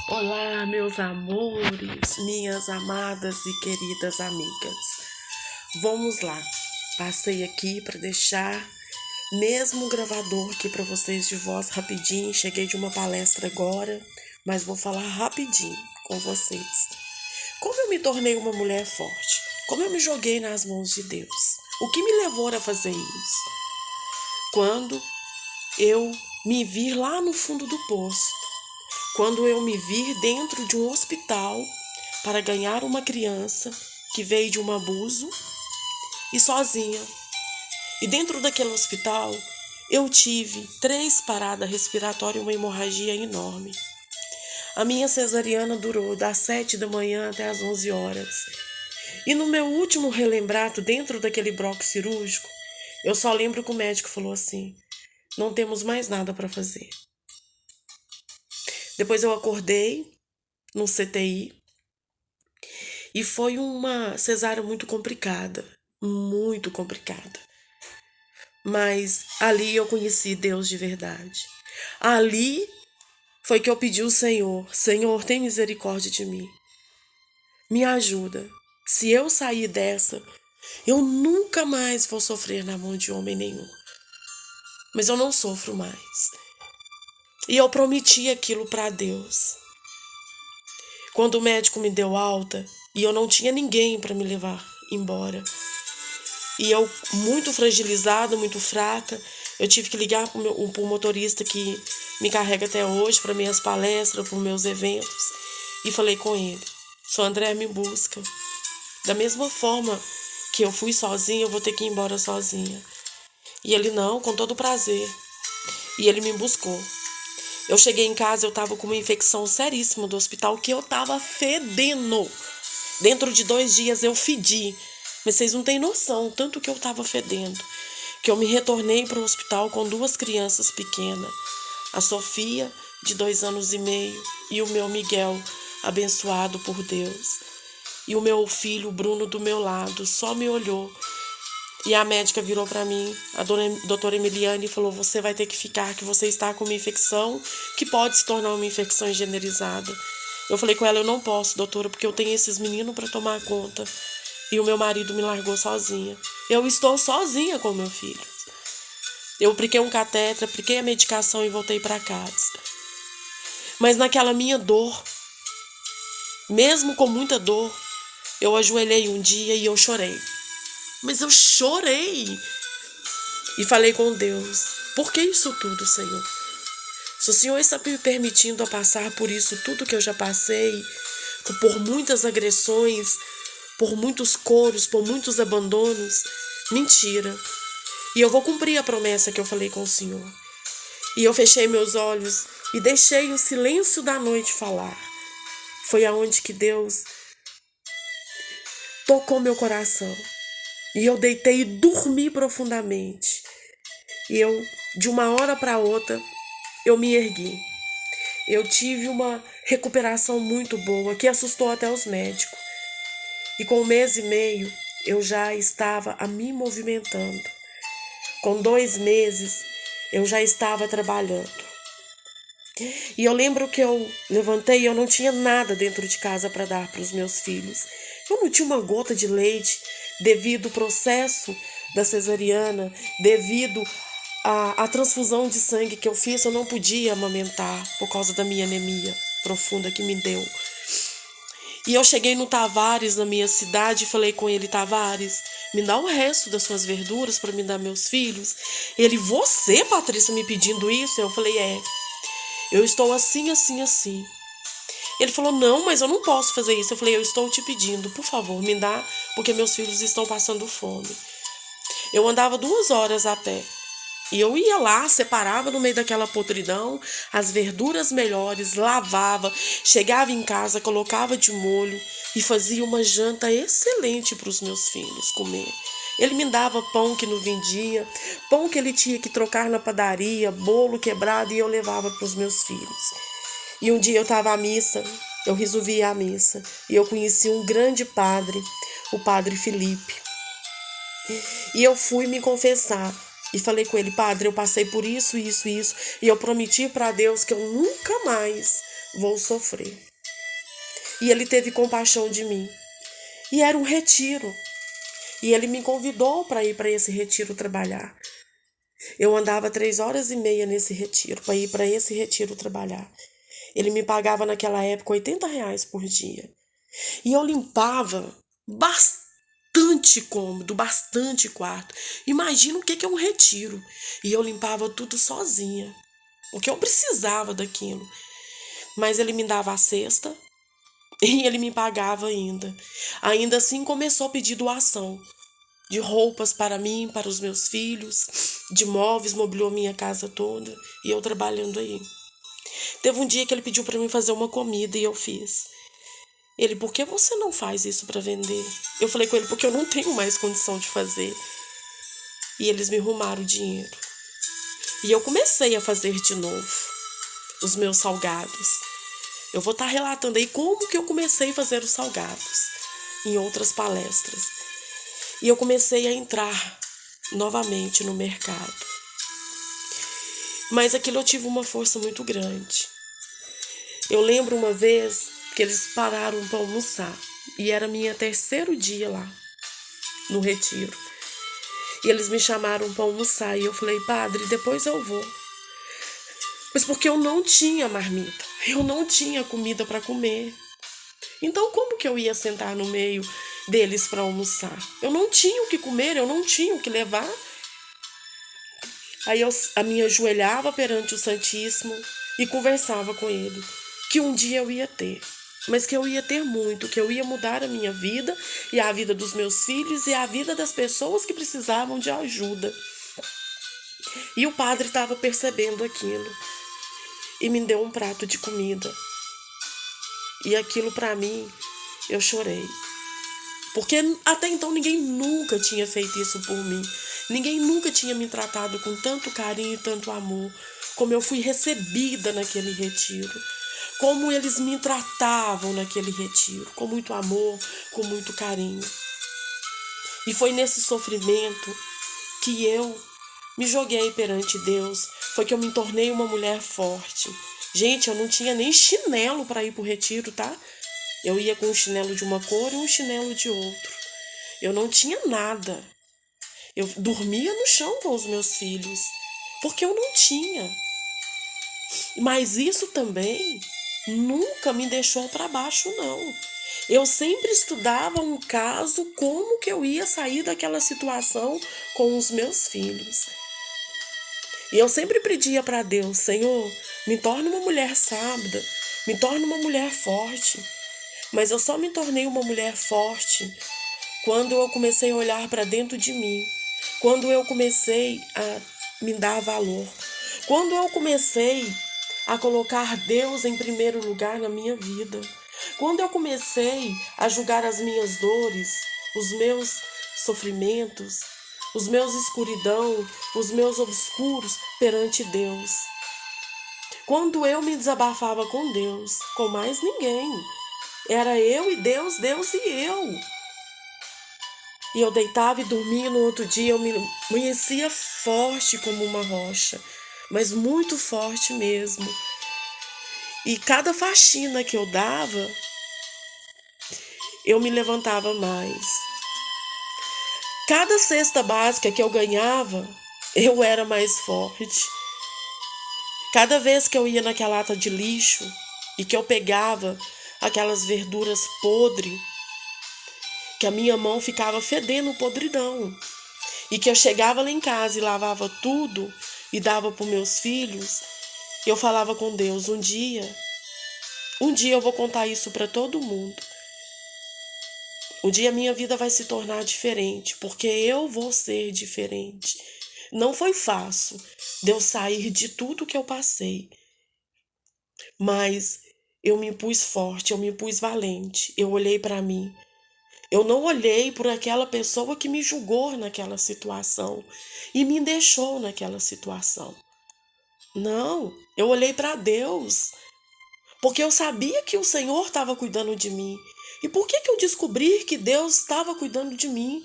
Olá, meus amores, minhas amadas e queridas amigas. Vamos lá. Passei aqui para deixar mesmo o gravador aqui para vocês de voz rapidinho. Cheguei de uma palestra agora, mas vou falar rapidinho com vocês. Como eu me tornei uma mulher forte? Como eu me joguei nas mãos de Deus? O que me levou a fazer isso? Quando eu me vi lá no fundo do poço. Quando eu me vi dentro de um hospital para ganhar uma criança que veio de um abuso e sozinha. E dentro daquele hospital eu tive 3 paradas respiratórias e uma hemorragia enorme. A minha cesariana durou das 7 da manhã até as 11 horas. E no meu último relembrado dentro daquele bloco cirúrgico, eu só lembro que o médico falou assim: não temos mais nada para fazer. Depois eu acordei no CTI e foi uma cesárea muito complicada, muito complicada. Mas ali eu conheci Deus de verdade. Ali foi que eu pedi ao Senhor: Senhor, tem misericórdia de mim. Me ajuda. Se eu sair dessa, eu nunca mais vou sofrer na mão de homem nenhum. Mas eu não sofro mais. E eu prometi aquilo para Deus. Quando o médico me deu alta e eu não tinha ninguém para me levar embora, e eu muito fragilizada, muito fraca, eu tive que ligar para o motorista que me carrega até hoje para minhas palestras, para os meus eventos, e falei com ele: Sou André, me busca. Da mesma forma que eu fui sozinha, eu vou ter que ir embora sozinha. E ele: não, com todo prazer. E ele me buscou. Eu cheguei em casa, eu estava com uma infecção seríssima do hospital, que eu estava fedendo. Dentro de 2 dias eu fedi. Mas vocês não têm noção, tanto que eu estava fedendo, que eu me retornei para o hospital com 2 crianças pequenas. A Sofia, de 2 anos e meio, e o meu Miguel, abençoado por Deus. E o meu filho, Bruno, do meu lado, só me olhou. E a médica virou para mim, a doutora Emiliane, e falou: você vai ter que ficar, que você está com uma infecção que pode se tornar uma infecção generalizada. Eu falei com ela: eu não posso, doutora, porque eu tenho esses meninos para tomar conta. E o meu marido me largou sozinha. Eu estou sozinha com o meu filho. Eu apliquei um catéter, apliquei a medicação e voltei para casa. Mas naquela minha dor, mesmo com muita dor, eu ajoelhei um dia e eu chorei. Mas eu chorei. E falei com Deus: por que isso tudo, Senhor? Se o Senhor está me permitindo a passar por isso tudo que eu já passei, por muitas agressões, por muitos coros, por muitos abandonos, mentira. E eu vou cumprir a promessa que eu falei com o Senhor. E eu fechei meus olhos e deixei o silêncio da noite falar. Foi aonde que Deus tocou meu coração. E eu deitei e dormi profundamente. E eu, de uma hora para outra, eu me ergui. Eu tive uma recuperação muito boa, que assustou até os médicos. E com 1 mês e meio, eu já estava a me movimentando. Com 2 meses, eu já estava trabalhando. E eu lembro que eu levantei e eu não tinha nada dentro de casa para dar para os meus filhos. Eu não tinha uma gota de leite devido ao processo da cesariana, devido à transfusão de sangue que eu fiz. Eu não podia amamentar por causa da minha anemia profunda que me deu. E eu cheguei no Tavares, na minha cidade, e falei com ele: Tavares, me dá o resto das suas verduras para me dar meus filhos. Ele: você, Patrícia, me pedindo isso? Eu falei: é. Eu estou assim, assim, assim. Ele falou: não, mas eu não posso fazer isso. Eu falei: eu estou te pedindo, por favor, me dá, porque meus filhos estão passando fome. Eu andava 2 horas a pé. E eu ia lá, separava no meio daquela podridão as verduras melhores, lavava, chegava em casa, colocava de molho e fazia uma janta excelente para os meus filhos comer. Ele me dava pão que não vendia, pão que ele tinha que trocar na padaria, bolo quebrado, e eu levava para os meus filhos. E um dia eu estava à missa, eu resolvi ir à missa, e eu conheci um grande padre, o padre Felipe. E eu fui me confessar. E falei com ele: padre, eu passei por isso, isso, isso. E eu prometi para Deus que eu nunca mais vou sofrer. E ele teve compaixão de mim. E era um retiro. E ele me convidou para ir para esse retiro trabalhar. Eu andava 3 horas e meia nesse retiro, para ir para esse retiro trabalhar. Ele me pagava naquela época R$ 80 por dia. E eu limpava bastante cômodo, bastante quarto. Imagina o que é um retiro. E eu limpava tudo sozinha, porque eu precisava daquilo. Mas ele me dava a cesta e ele me pagava ainda. Ainda assim começou a pedir doação de roupas para mim, para os meus filhos, de móveis, mobiliou minha casa toda e eu trabalhando aí. Teve um dia que ele pediu para mim fazer uma comida e eu fiz. Ele, por que você não faz isso para vender? Eu falei com ele, porque eu não tenho mais condição de fazer. E eles me arrumaram o dinheiro. E eu comecei a fazer de novo os meus salgados. Eu vou estar relatando aí como que eu comecei a fazer os salgados em outras palestras. E eu comecei a entrar novamente no mercado. Mas aquilo eu tive uma força muito grande. Eu lembro uma vez que eles pararam para almoçar. E era meu terceiro dia lá, no retiro. E eles me chamaram para almoçar. E eu falei, padre, depois eu vou. Mas porque eu não tinha marmita. Eu não tinha comida para comer. Então como que eu ia sentar no meio deles para almoçar? Eu não tinha o que comer, eu não tinha o que levar. Aí eu me ajoelhava perante o Santíssimo e conversava com ele. Que um dia eu ia ter. Mas que eu ia ter muito, que eu ia mudar a minha vida e a vida dos meus filhos e a vida das pessoas que precisavam de ajuda. E o padre estava percebendo aquilo e me deu um prato de comida. E aquilo para mim, eu chorei. Porque até então ninguém nunca tinha feito isso por mim. Ninguém nunca tinha me tratado com tanto carinho e tanto amor como eu fui recebida naquele retiro. Como eles me tratavam naquele retiro, com muito amor, com muito carinho. E foi nesse sofrimento que eu me joguei perante Deus, foi que eu me tornei uma mulher forte. Gente, eu não tinha nem chinelo para ir para o retiro, tá? Eu ia com um chinelo de uma cor e um chinelo de outro. Eu não tinha nada. Eu dormia no chão com os meus filhos, porque eu não tinha. Mas isso também nunca me deixou para baixo, não. Eu sempre estudava um caso, como que eu ia sair daquela situação com os meus filhos. E eu sempre pedia para Deus, Senhor, me torne uma mulher sábia, me torne uma mulher forte. Mas eu só me tornei uma mulher forte quando eu comecei a olhar para dentro de mim, quando eu comecei a me dar valor, quando eu comecei a colocar Deus em primeiro lugar na minha vida, quando eu comecei a julgar as minhas dores, os meus sofrimentos, os meus escuridão, os meus obscuros perante Deus. Quando eu me desabafava com Deus, com mais ninguém, era eu e Deus, Deus e eu. E eu deitava e dormia, no outro dia eu me amanhecia forte como uma rocha, mas muito forte mesmo. E cada faxina que eu dava, eu me levantava mais. Cada cesta básica que eu ganhava, eu era mais forte. Cada vez que eu ia naquela lata de lixo e que eu pegava aquelas verduras podres, que a minha mão ficava fedendo podridão, e que eu chegava lá em casa e lavava tudo e dava para os meus filhos, eu falava com Deus, um dia eu vou contar isso para todo mundo. Um dia minha vida vai se tornar diferente, porque eu vou ser diferente. Não foi fácil de eu sair de tudo que eu passei, mas eu me pus forte, eu me pus valente, eu olhei para mim. Eu não olhei por aquela pessoa que me julgou naquela situação e me deixou naquela situação. Não, eu olhei para Deus, porque eu sabia que o Senhor estava cuidando de mim. E por que eu descobri que Deus estava cuidando de mim?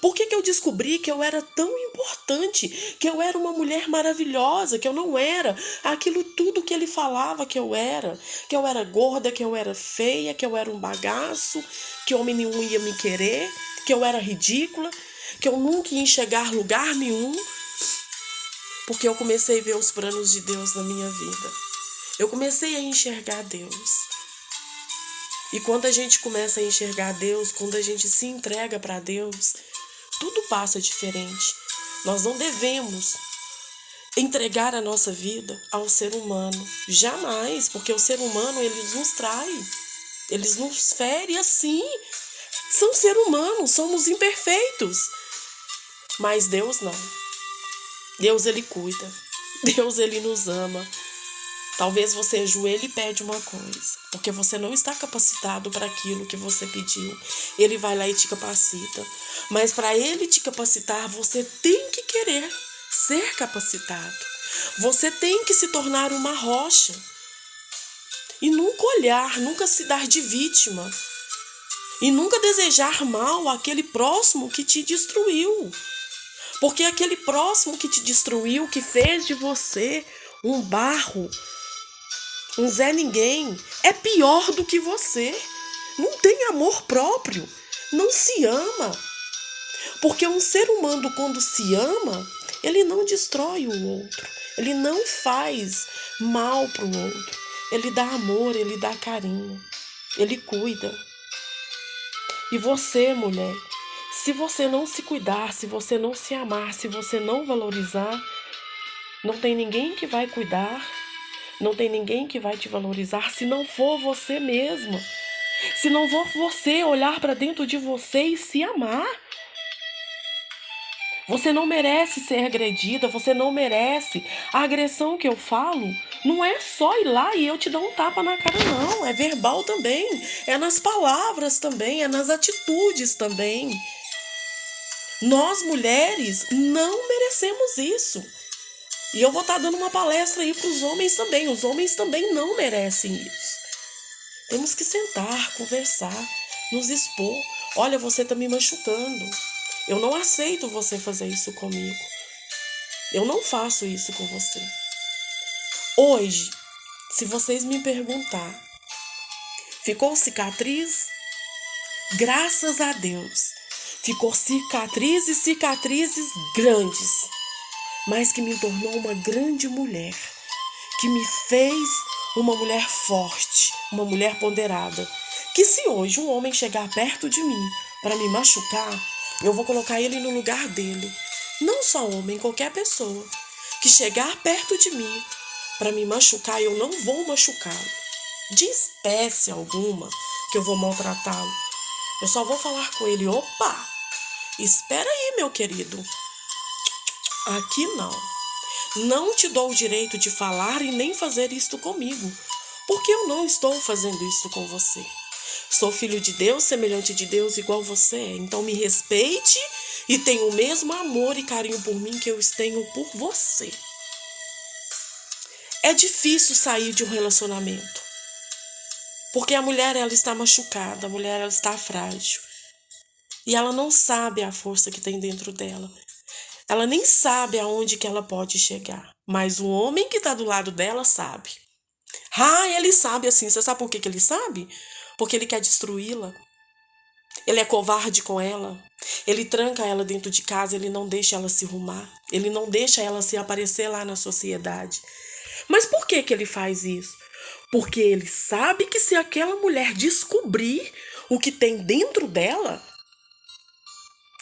Por que que eu descobri que eu era tão importante, que eu era uma mulher maravilhosa, que eu não era aquilo tudo que ele falava que eu era gorda, que eu era feia, que eu era um bagaço, que homem nenhum ia me querer, que eu era ridícula, que eu nunca ia enxergar lugar nenhum, porque eu comecei a ver os planos de Deus na minha vida. Eu comecei a enxergar Deus. E quando a gente começa a enxergar Deus, quando a gente se entrega para Deus, tudo passa diferente. Nós não devemos entregar a nossa vida ao ser humano. Jamais, porque o ser humano, ele nos trai. Eles nos ferem assim. São seres humanos, somos imperfeitos. Mas Deus não. Deus, ele cuida. Deus, ele nos ama. Talvez você ajoelhe e pede uma coisa, porque você não está capacitado para aquilo que você pediu. Ele vai lá e te capacita. Mas para ele te capacitar, você tem que querer ser capacitado. Você tem que se tornar uma rocha. E nunca olhar, nunca se dar de vítima. E nunca desejar mal àquele próximo que te destruiu. Porque aquele próximo que te destruiu, que fez de você um barro, um Zé Ninguém, é pior do que você. Não tem amor próprio. Não se ama. Porque um ser humano, quando se ama, ele não destrói o outro. Ele não faz mal para o outro. Ele dá amor, ele dá carinho. Ele cuida. E você, mulher, se você não se cuidar, se você não se amar, se você não valorizar, não tem ninguém que vai cuidar. Não tem ninguém que vai te valorizar se não for você mesma. Se não for você olhar para dentro de você e se amar. Você não merece ser agredida, você não merece. A agressão que eu falo não é só ir lá e eu te dar um tapa na cara, não. É verbal também, é nas palavras também, é nas atitudes também. Nós, mulheres, não merecemos isso. E eu vou estar dando uma palestra aí para os homens também. Os homens também não merecem isso. Temos que sentar, conversar, nos expor. Olha, você está me machucando. Eu não aceito você fazer isso comigo. Eu não faço isso com você. Hoje, se vocês me perguntar, ficou cicatriz? Graças a Deus. Ficou cicatrizes grandes. Mas que me tornou uma grande mulher, que me fez uma mulher forte, uma mulher ponderada, que se hoje um homem chegar perto de mim para me machucar, eu vou colocar ele no lugar dele. Não só homem, qualquer pessoa que chegar perto de mim para me machucar, eu não vou machucá-lo, de espécie alguma que eu vou maltratá-lo. Eu só vou falar com ele: opa, espera aí, meu querido. Aqui não. Não te dou o direito de falar e nem fazer isto comigo, porque eu não estou fazendo isto com você. Sou filho de Deus, semelhante de Deus, igual você é. Então me respeite e tenha o mesmo amor e carinho por mim que eu tenho por você. É difícil sair de um relacionamento, porque a mulher, ela está machucada, a mulher, ela está frágil. E ela não sabe a força que tem dentro dela. Ela nem sabe aonde que ela pode chegar. Mas o homem que está do lado dela sabe. Ele sabe assim. Você sabe por que ele sabe? Porque ele quer destruí-la. Ele é covarde com ela. Ele tranca ela dentro de casa. Ele não deixa ela se arrumar. Ele não deixa ela se aparecer lá na sociedade. Mas por que ele faz isso? Porque ele sabe que se aquela mulher descobrir o que tem dentro dela,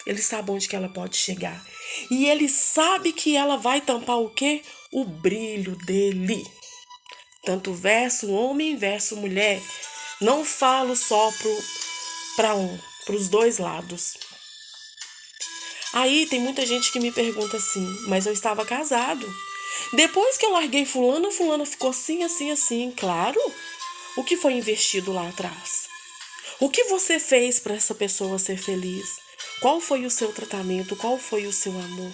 ele sabe onde que ela pode chegar. E ele sabe que ela vai tampar o quê? O brilho dele. Tanto verso homem, verso mulher. Não falo só para os dois lados. Aí tem muita gente que me pergunta assim: mas eu estava casado. Depois que eu larguei fulano ficou assim, assim, assim. Claro, o que foi investido lá atrás? O que você fez para essa pessoa ser feliz? Qual foi o seu tratamento? Qual foi o seu amor?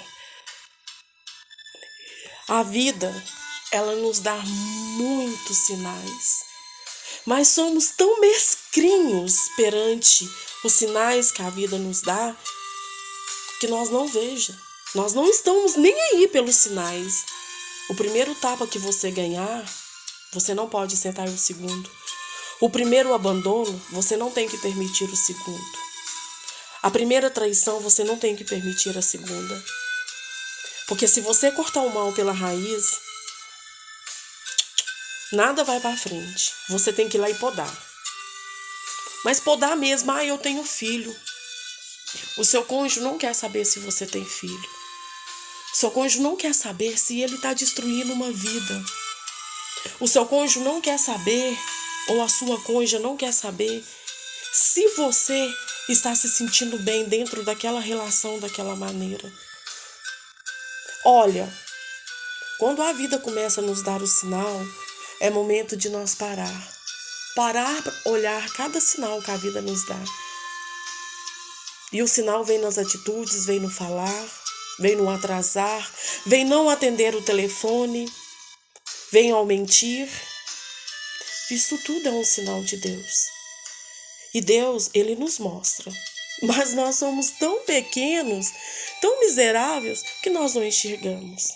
A vida, ela nos dá muitos sinais, mas somos tão mesquinhos perante os sinais que a vida nos dá, que nós não veja. Nós não estamos nem aí pelos sinais. O primeiro tapa que você ganhar, você não pode sentar o segundo. O primeiro abandono, você não tem que permitir o segundo. A primeira traição, você não tem que permitir a segunda. Porque se você cortar o mal pela raiz, nada vai para frente. Você tem que ir lá e podar. Mas podar mesmo, eu tenho filho. O seu cônjuge não quer saber se você tem filho. O seu cônjuge não quer saber se ele está destruindo uma vida. O seu cônjuge não quer saber, ou a sua cônjuge não quer saber, se você está se sentindo bem dentro daquela relação daquela maneira. Olha, quando a vida começa a nos dar o sinal, é momento de nós parar. Parar para olhar cada sinal que a vida nos dá. E o sinal vem nas atitudes, vem no falar, vem no atrasar, vem não atender o telefone, vem ao mentir. Isso tudo é um sinal de Deus. E Deus, Ele nos mostra. Mas nós somos tão pequenos, tão miseráveis, que nós não enxergamos.